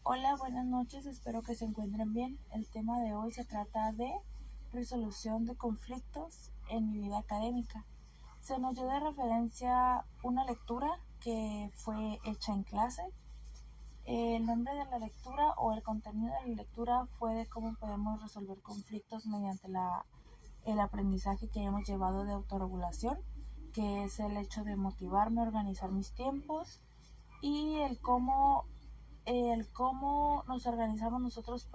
Hola, buenas noches, espero que se encuentren bien. El tema de hoy se trata de resolución de conflictos en mi vida académica. Se nos dio de referencia una lectura que fue hecha en clase. El nombre de la lectura o el contenido de la lectura fue de cómo podemos resolver conflictos mediante el aprendizaje que hemos llevado de autorregulación, que es el hecho de motivarme a organizar mis tiempos y el cómo nos organizamos nosotros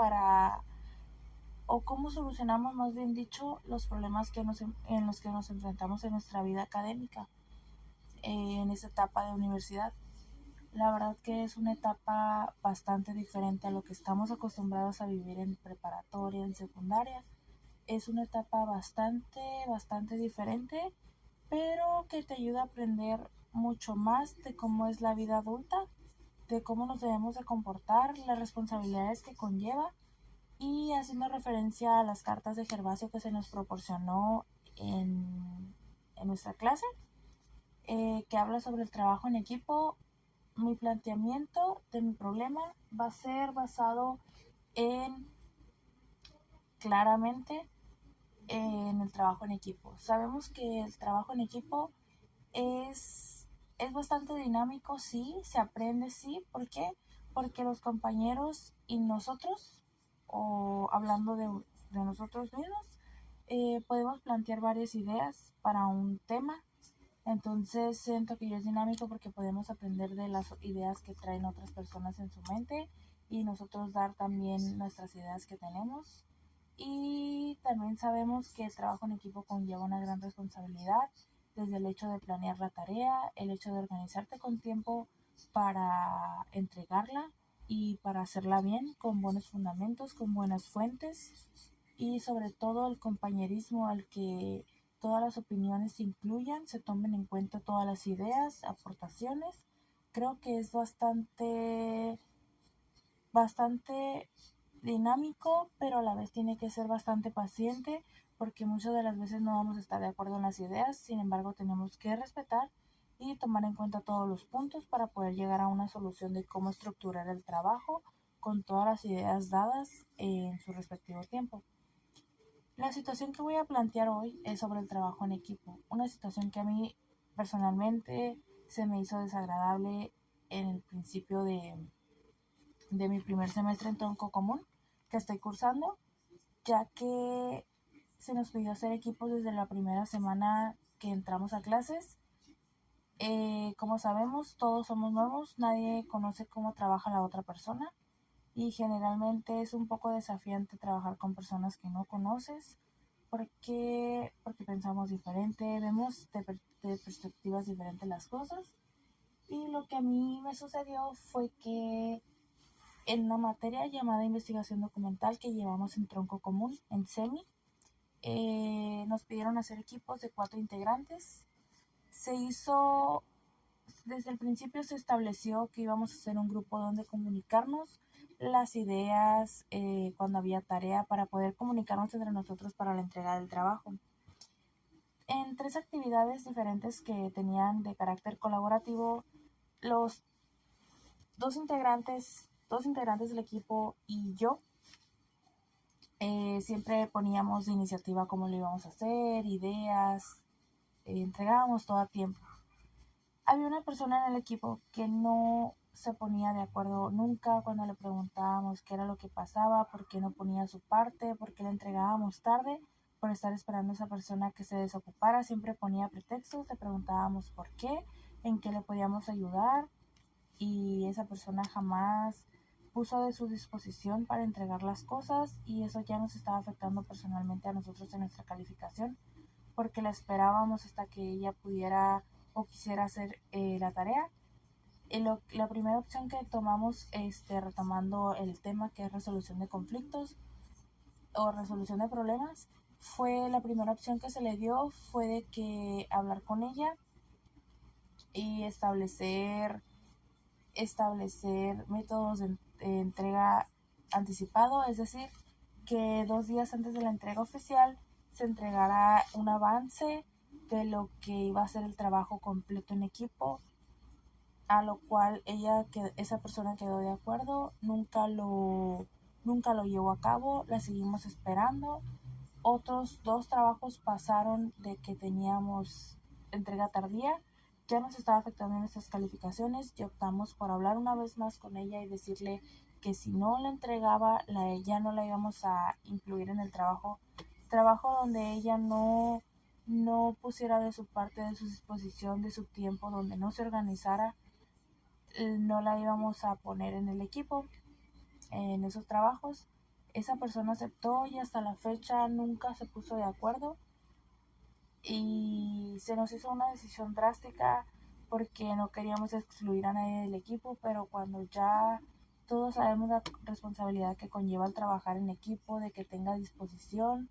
o cómo solucionamos, más bien dicho, los problemas en los que nos enfrentamos en nuestra vida académica, en esta etapa de universidad. La verdad que es una etapa bastante diferente a lo que estamos acostumbrados a vivir en preparatoria, en secundaria. Es una etapa bastante diferente, pero que te ayuda a aprender mucho más de cómo es la vida adulta, de cómo nos debemos de comportar, las responsabilidades que conlleva, y haciendo referencia a las cartas de Gervasio que se nos proporcionó en nuestra clase, que habla sobre el trabajo en equipo. Mi planteamiento de mi problema va a ser basado en claramente en el trabajo en equipo. Sabemos que el trabajo en equipo es bastante dinámico, sí, se aprende, sí. ¿Por qué? Porque los compañeros y nosotros, o hablando de nosotros mismos, podemos plantear varias ideas para un tema. Entonces siento que es dinámico porque podemos aprender de las ideas que traen otras personas en su mente y nosotros dar también nuestras ideas que tenemos. Y también sabemos que el trabajo en equipo conlleva una gran responsabilidad, desde el hecho de planear la tarea, el hecho de organizarte con tiempo para entregarla y para hacerla bien, con buenos fundamentos, con buenas fuentes, y sobre todo el compañerismo al que todas las opiniones se incluyan, se tomen en cuenta todas las ideas, aportaciones. Creo que es bastante dinámico, pero a la vez tiene que ser bastante paciente, porque muchas de las veces no vamos a estar de acuerdo en las ideas. Sin embargo, tenemos que respetar y tomar en cuenta todos los puntos para poder llegar a una solución de cómo estructurar el trabajo con todas las ideas dadas en su respectivo tiempo. La situación que voy a plantear hoy es sobre el trabajo en equipo, una situación que a mí personalmente se me hizo desagradable en el principio de mi primer semestre en tronco común que estoy cursando, ya que se nos pidió hacer equipos desde la primera semana que entramos a clases. Como sabemos, todos somos nuevos, nadie conoce cómo trabaja la otra persona y generalmente es un poco desafiante trabajar con personas que no conoces, porque pensamos diferente, vemos de perspectivas diferentes las cosas. Y lo que a mí me sucedió fue que en una materia llamada investigación documental que llevamos en tronco común, en SEMI, nos pidieron hacer equipos de 4 integrantes. Se hizo, desde el principio se estableció que íbamos a hacer un grupo donde comunicarnos las ideas, cuando había tarea, para poder comunicarnos entre nosotros para la entrega del trabajo. En 3 actividades diferentes que tenían de carácter colaborativo, los dos integrantes del equipo y yo, siempre poníamos de iniciativa cómo lo íbamos a hacer, ideas, entregábamos todo a tiempo. Había una persona en el equipo que no se ponía de acuerdo nunca cuando le preguntábamos qué era lo que pasaba, por qué no ponía su parte, por qué le entregábamos tarde, por estar esperando a esa persona que se desocupara. Siempre ponía pretextos, le preguntábamos por qué, en qué le podíamos ayudar, y esa persona jamás puso de su disposición para entregar las cosas, y eso ya nos estaba afectando personalmente a nosotros en nuestra calificación, porque la esperábamos hasta que ella pudiera o quisiera hacer la tarea. La primera opción que tomamos, retomando el tema que es resolución de conflictos o resolución de problemas, fue la primera opción que se le dio, fue de que hablar con ella y establecer métodos de entrega anticipado, es decir, que 2 días antes de la entrega oficial se entregara un avance de lo que iba a ser el trabajo completo en equipo, a lo cual esa persona quedó de acuerdo, nunca lo llevó a cabo, la seguimos esperando. Otros 2 trabajos pasaron de que teníamos entrega tardía, ya nos estaba afectando nuestras calificaciones y optamos por hablar una vez más con ella y decirle que si no la entregaba, ya no la íbamos a incluir en el trabajo donde ella no pusiera de su parte, de su disposición, de su tiempo, donde no se organizara, no la íbamos a poner en el equipo, en esos trabajos. Esa persona aceptó y hasta la fecha nunca se puso de acuerdo y se nos hizo una decisión drástica porque no queríamos excluir a nadie del equipo, pero cuando ya todos sabemos la responsabilidad que conlleva el trabajar en equipo, de que tenga disposición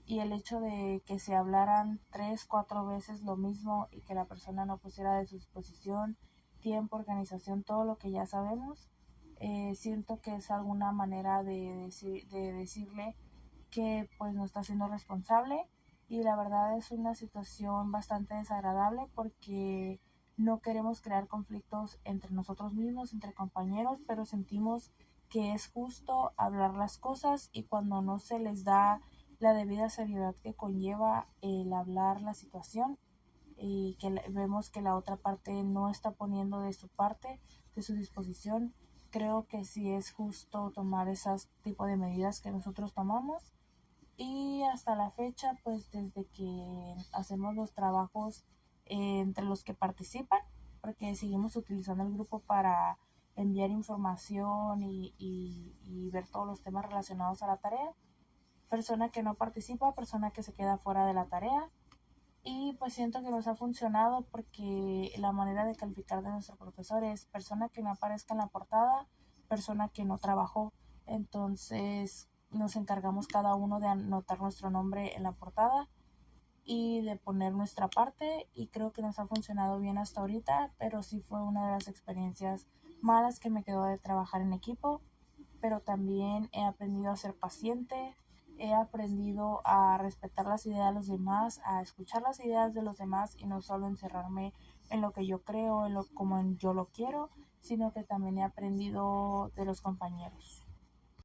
y el hecho de que se hablaran 3, 4 veces lo mismo y que la persona no pusiera de su disposición tiempo, organización, todo lo que ya sabemos, siento que es alguna manera de decirle que pues no está siendo responsable y la verdad es una situación bastante desagradable porque no queremos crear conflictos entre nosotros mismos, entre compañeros, pero sentimos que es justo hablar las cosas y cuando no se les da la debida seriedad que conlleva el hablar la situación y que vemos que la otra parte no está poniendo de su parte, de su disposición, creo que sí es justo tomar esos tipo de medidas que nosotros tomamos y hasta la fecha, pues desde que hacemos los trabajos entre los que participan, porque seguimos utilizando el grupo para enviar información y ver todos los temas relacionados a la tarea. Persona que no participa, persona que se queda fuera de la tarea. Y pues siento que nos ha funcionado porque la manera de calificar de nuestro profesor es persona que no aparezca en la portada, persona que no trabajó. Entonces nos encargamos cada uno de anotar nuestro nombre en la portada y de poner nuestra parte y creo que nos ha funcionado bien hasta ahorita, pero sí fue una de las experiencias malas que me quedó de trabajar en equipo, pero también he aprendido a ser paciente, he aprendido a respetar las ideas de los demás, a escuchar las ideas de los demás y no solo encerrarme en lo que yo creo, como yo lo quiero, sino que también he aprendido de los compañeros.